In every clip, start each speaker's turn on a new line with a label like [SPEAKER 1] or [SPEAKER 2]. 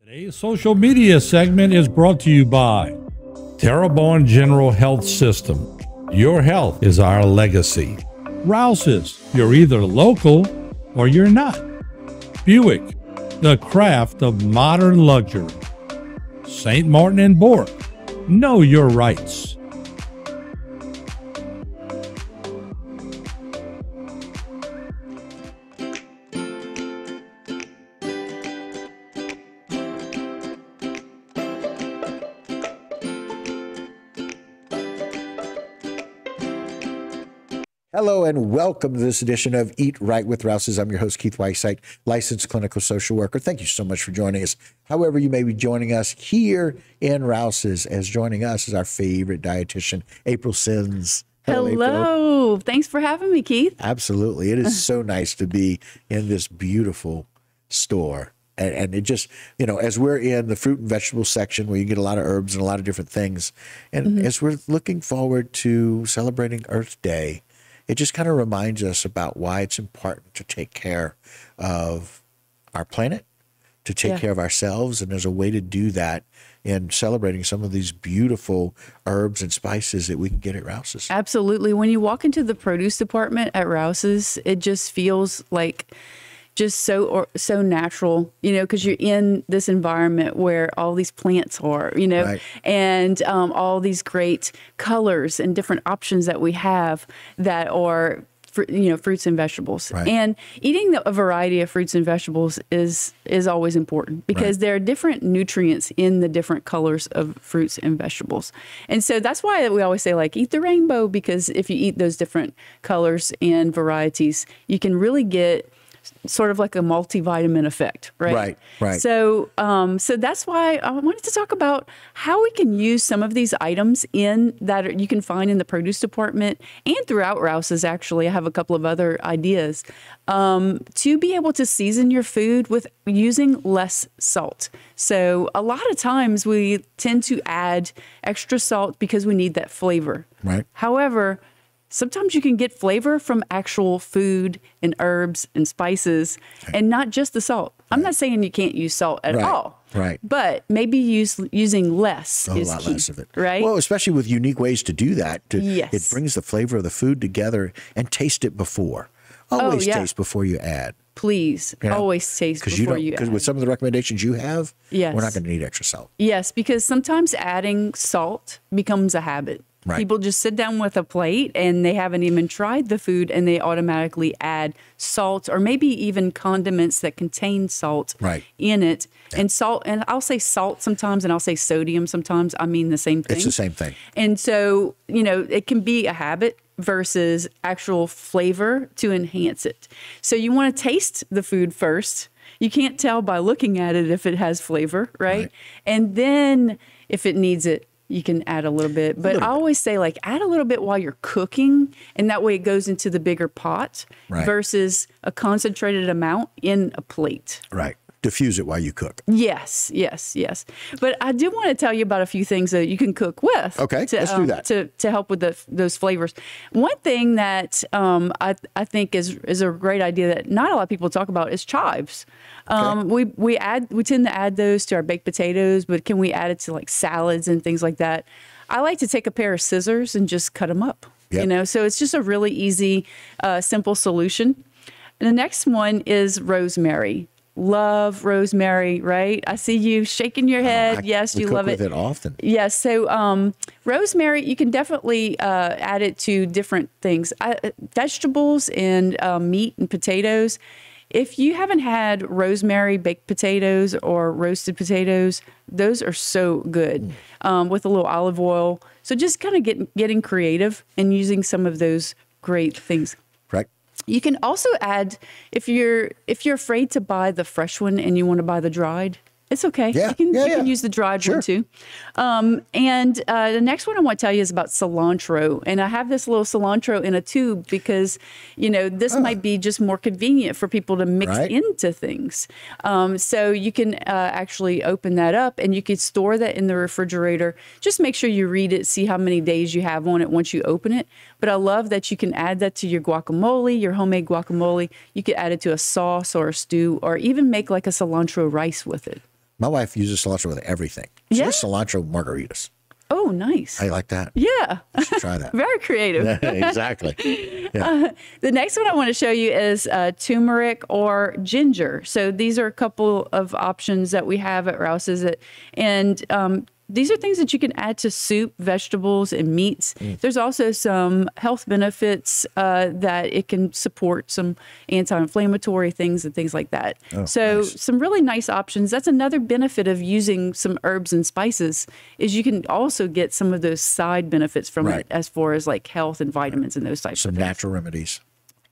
[SPEAKER 1] Today's social media segment is brought to you by Terrebonne General Health System. Your health is our legacy. Rouse's, you're either local or you're not. Buick, the craft of modern luxury. St. Martin and Bork, know your rights.
[SPEAKER 2] Hello and welcome to this edition of Eat Right with Rouse's. I'm your host, Keith Whiteside, licensed clinical social worker. Thank you so much for joining us. However, you may be joining us here in Rouse's, as joining us is our favorite dietitian, April Sins.
[SPEAKER 3] Hello.
[SPEAKER 2] April.
[SPEAKER 3] Thanks for having me, Keith.
[SPEAKER 2] Absolutely. It is so nice to be in this beautiful store. And it just, you know, as we're in the fruit and vegetable section where you get a lot of herbs and a lot of different things, and as we're looking forward to celebrating Earth Day, it just kind of reminds us about why it's important to take care of our planet, to take care of ourselves. And there's a way to do that in celebrating some of these beautiful herbs and spices that we can get at Rouse's.
[SPEAKER 3] Absolutely. When you walk into the produce department at Rouse's, it just feels like just so natural, you know, because you're in this environment where all these plants are, you know, and all these great colors and different options that we have that are, you know, fruits and vegetables. And eating a variety of fruits and vegetables is always important because there are different nutrients in the different colors of fruits and vegetables. And so that's why we always say, like, eat the rainbow, because if you eat those different colors and varieties, you can really get sort of like a multivitamin effect, right? So, so that's why I wanted to talk about how we can use some of these items that you can find in the produce department and throughout Rouse's. Actually, I have a couple of other ideas to be able to season your food with using less salt. So a lot of times we tend to add extra salt because we need that flavor. However, sometimes you can get flavor from actual food and herbs and spices and not just the salt. I'm not saying you can't use salt at all. But maybe using less is key,
[SPEAKER 2] less of it.
[SPEAKER 3] Well,
[SPEAKER 2] especially with unique ways to do that. It brings the flavor of the food together, and taste it before. Always taste before you add.
[SPEAKER 3] Please, you know, always taste before you add.
[SPEAKER 2] Because with some of the recommendations you have, we're not going to need extra salt.
[SPEAKER 3] Yes, because sometimes adding salt becomes a habit. People just sit down with a plate and they haven't even tried the food and they automatically add salt or maybe even condiments that contain salt in it. And salt, and I'll say salt sometimes and I'll say sodium sometimes. I mean the same thing.
[SPEAKER 2] It's the same thing.
[SPEAKER 3] And so, you know, it can be a habit versus actual flavor to enhance it. So you want to taste the food first. You can't tell by looking at it if it has flavor, right? And then if it needs it, you can add a little bit. But I always say, like, add a little bit while you're cooking, and that way it goes into the bigger pot versus a concentrated amount in a plate.
[SPEAKER 2] Diffuse it while you cook.
[SPEAKER 3] Yes. But I do want to tell you about a few things that you can cook with.
[SPEAKER 2] Okay, let's do that.
[SPEAKER 3] To help with those flavors. One thing that I think is a great idea that not a lot of people talk about is chives. We tend to add those to our baked potatoes, but can we add it to like salads and things like that? I like to take a pair of scissors and just cut them up. You know, so it's just a really easy, simple solution. And the next one is rosemary. Love rosemary, right? I see you shaking your head. Yes, you love it.
[SPEAKER 2] We cook with it often.
[SPEAKER 3] Yes. So rosemary, you can definitely add it to different things. Vegetables and meat and potatoes. If you haven't had rosemary baked potatoes or roasted potatoes, those are so good with a little olive oil. So just kind of getting creative and using some of those great things. You can also add, if you're afraid to buy the fresh one and you want to buy the dried, it's okay. You can use the dried one too. And the next one I want to tell you is about cilantro. And I have this little cilantro in a tube because, you know, this might be just more convenient for people to mix into things. So you can actually open that up and you can store that in the refrigerator. Just make sure you read it, see how many days you have on it once you open it. But I love that you can add that to your guacamole, your homemade guacamole. You could add it to a sauce or a stew or even make like a cilantro rice with it.
[SPEAKER 2] My wife uses cilantro with everything. She does cilantro margaritas.
[SPEAKER 3] Oh, nice.
[SPEAKER 2] How you like that?
[SPEAKER 3] Yeah.
[SPEAKER 2] You should try that.
[SPEAKER 3] Very creative.
[SPEAKER 2] Exactly. Yeah.
[SPEAKER 3] The next one I want to show you is turmeric or ginger. So these are a couple of options that we have at Rouse's. These are things that you can add to soup, vegetables, and meats. There's also some health benefits that it can support, some anti-inflammatory things and things like that.
[SPEAKER 2] Oh,
[SPEAKER 3] so
[SPEAKER 2] nice.
[SPEAKER 3] some really nice options. That's another benefit of using some herbs and spices is you can also get some of those side benefits from it as far as like health and vitamins and those types of
[SPEAKER 2] Some
[SPEAKER 3] things.
[SPEAKER 2] natural remedies.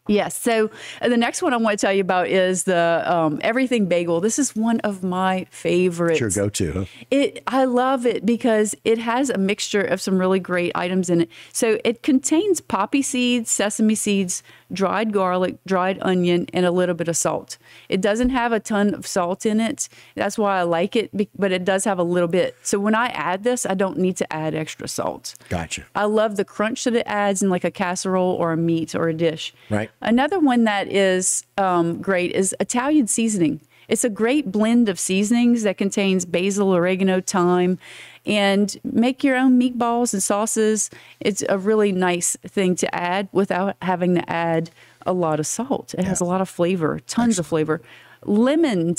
[SPEAKER 3] Yes. So the next one I want to tell you about is the everything bagel. This is one of my favorites.
[SPEAKER 2] It's your go-to, huh?
[SPEAKER 3] I love it because it has a mixture of some really great items in it. So it contains poppy seeds, sesame seeds, dried garlic, dried onion, and a little bit of salt. It doesn't have a ton of salt in it. That's why I like it, but it does have a little bit. So when I add this, I don't need to add extra salt.
[SPEAKER 2] Gotcha.
[SPEAKER 3] I love the crunch that it adds in like a casserole or a meat or a dish.
[SPEAKER 2] Right.
[SPEAKER 3] Another one that is great is Italian seasoning. It's a great blend of seasonings that contains basil, oregano, thyme, and make your own meatballs and sauces. It's a really nice thing to add without having to add a lot of salt. It has a lot of flavor, tons of flavor. Lemon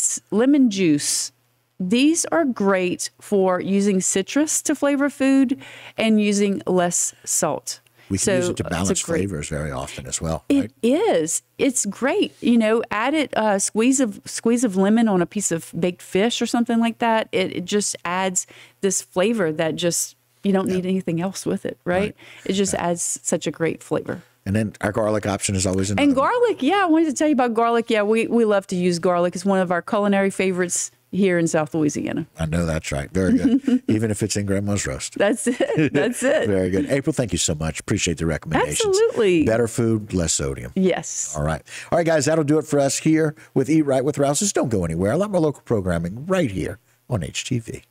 [SPEAKER 3] juice. These are great for using citrus to flavor food and using less salt.
[SPEAKER 2] We can use it to balance flavors very often as well.
[SPEAKER 3] It is. It's great. You know, add it, squeeze of lemon on a piece of baked fish or something like that. It just adds this flavor that just, you don't need anything else with it, right? It just adds such a great flavor.
[SPEAKER 2] And then our garlic option is always another.
[SPEAKER 3] And garlic, I wanted to tell you about garlic. Yeah, we love to use garlic. It's one of our culinary favorites here in South Louisiana.
[SPEAKER 2] I know that's right. Very good. Even if it's in Grandma's roast.
[SPEAKER 3] That's it. That's it.
[SPEAKER 2] Very good. April, thank you so much. Appreciate the recommendations.
[SPEAKER 3] Absolutely.
[SPEAKER 2] Better food, less sodium.
[SPEAKER 3] Yes.
[SPEAKER 2] All right. All right, guys, that'll do it for us here with Eat Right with Rouse's. Don't go anywhere. A lot more local programming right here on HTV.